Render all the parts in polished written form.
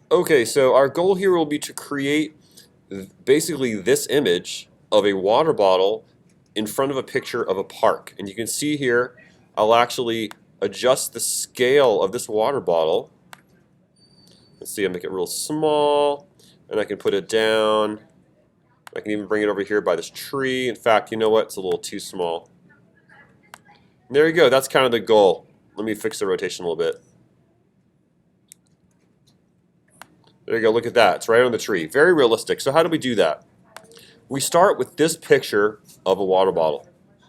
Okay, so our goal here will be to create basically this image of a water bottle in front of a picture of a park. And you can see here, I'll actually adjust the scale of this water bottle. Let's see, I'll make it real small, and I can put it down. I can even bring it over here by this tree. In fact, you know what? It's a little too small. There you go. That's kind of the goal. Let me fix the rotation a little bit. There you go. Look at that. It's right on the tree. Very realistic. So how do we do that? We start with this picture of a water bottle.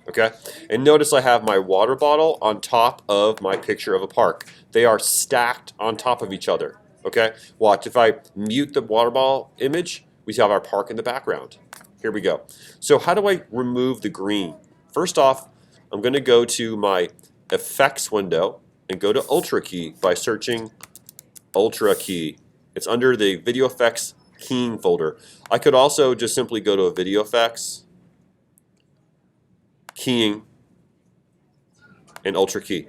Okay? And notice I have my water bottle on top of my picture of a park. They are stacked on top of each other. Okay? Watch. If I mute the water bottle image, we have our park in the background. Here we go. So how do I remove the green? First off, I'm going to go to my effects window and go to Ultra Key by searching Ultra Key. It's under the video effects keying folder. I could also just simply go to a video effects, keying, and Ultra Key.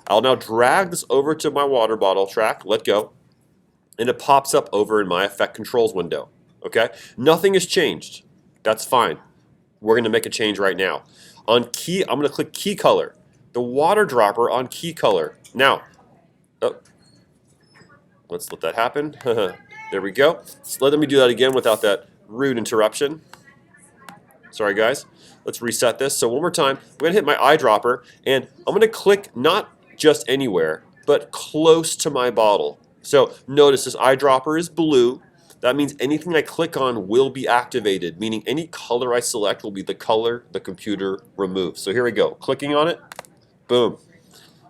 I'll now drag this over to my water bottle track, let go, and it pops up over in my effect controls window. Okay? Nothing has changed. That's fine. We're going to make a change right now. On key, I'm going to click key color. The water dropper on key color. Now, let's let that happen. There we go. So let me do that again without that rude interruption. Sorry, guys. Let's reset this. So one more time, I'm going to hit my eyedropper, and I'm going to click not just anywhere, but close to my bottle. So notice this eyedropper is blue. That means anything I click on will be activated, meaning any color I select will be the color the computer removes. So here we go. Clicking on it, boom.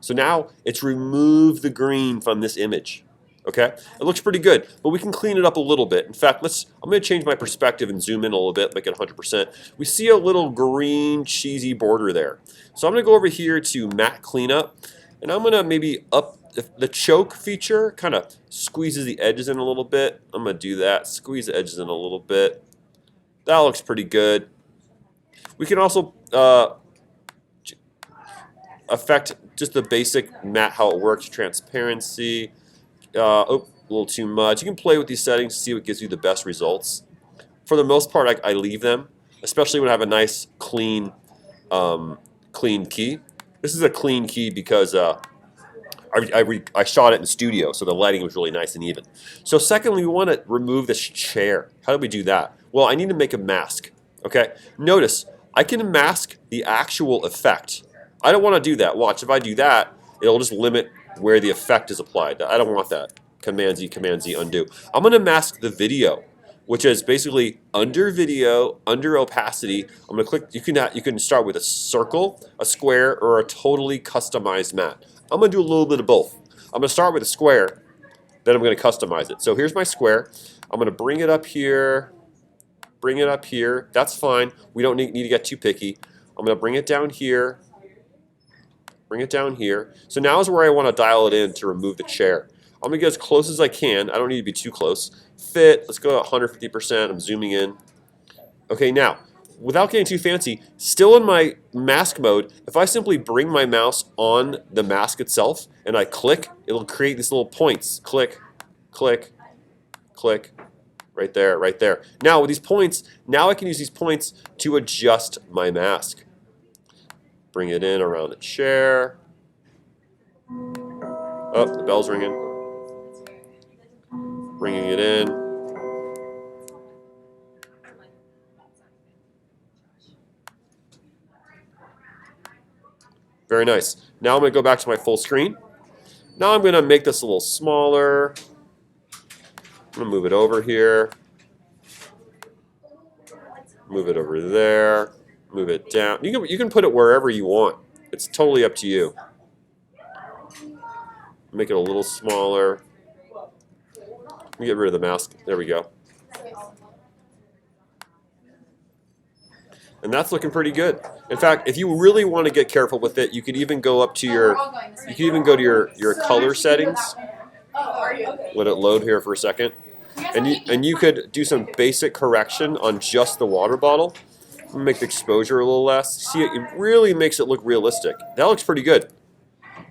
So now it's removed the green from this image. Okay, it looks pretty good, but we can clean it up a little bit. In fact, I'm going to change my perspective and zoom in a little bit, make it 100%. We see a little green cheesy border there. So I'm going to go over here to matte cleanup, and I'm going to maybe up the choke feature, kind of squeezes the edges in a little bit. I'm going to do that, squeeze the edges in a little bit. That looks pretty good. We can also affect just the basic matte, how it works, transparency. A little too much. You can play with these settings to see what gives you the best results. For the most part, I leave them, especially when I have a nice clean key. This is a clean key because I shot it in studio, so the lighting was really nice and even. So secondly, we want to remove this chair. How do we do that? Well, I need to make a mask. Okay. Notice I can mask the actual effect. I don't want to do that. Watch, if I do that, it'll just limit where the effect is applied. I don't want that. Command Z, undo. I'm going to mask the video, which is basically under video, under opacity. I'm going to click. You can start with a circle, a square, or a totally customized matte. I'm going to do a little bit of both. I'm going to start with a square, then I'm going to customize it. So here's my square. I'm going to bring it up here, bring it up here. That's fine. We don't need to get too picky. I'm going to bring it down here. Bring it down here. So now is where I want to dial it in to remove the chair. I'm going to get as close as I can. I don't need to be too close. Fit, let's go at 150%. I'm zooming in. Okay, now, without getting too fancy, still in my mask mode, if I simply bring my mouse on the mask itself and I click, it'll create these little points. Click, click, click, right there, right there. Now with these points, now I can use these points to adjust my mask. Bring it in around the chair. Oh, the bell's ringing. Bringing it in. Very nice. Now I'm going to go back to my full screen. Now I'm going to make this a little smaller. I'm going to move it over here. Move it over there. Move it down. You can put it wherever you want. It's totally up to you. Make it a little smaller. Let me get rid of the mask. There we go. And that's looking pretty good. In fact, if you really want to get careful with it, you could even go up to your color settings. Let it load here for a second. And you could do some basic correction on just the water bottle. Make the exposure a little less. See, it really makes it look realistic. That looks pretty good.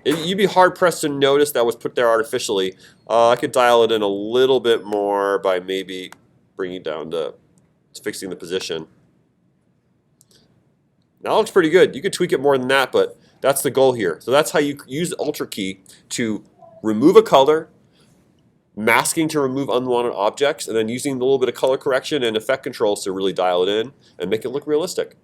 You'd be hard-pressed to notice that was put there artificially. I could dial it in a little bit more by maybe bringing it down to fixing the position. Now it looks pretty good. You could tweak it more than that, but that's the goal here. So that's how you use the Alt key to remove a color, masking to remove unwanted objects, and then using a little bit of color correction and effect controls to really dial it in and make it look realistic.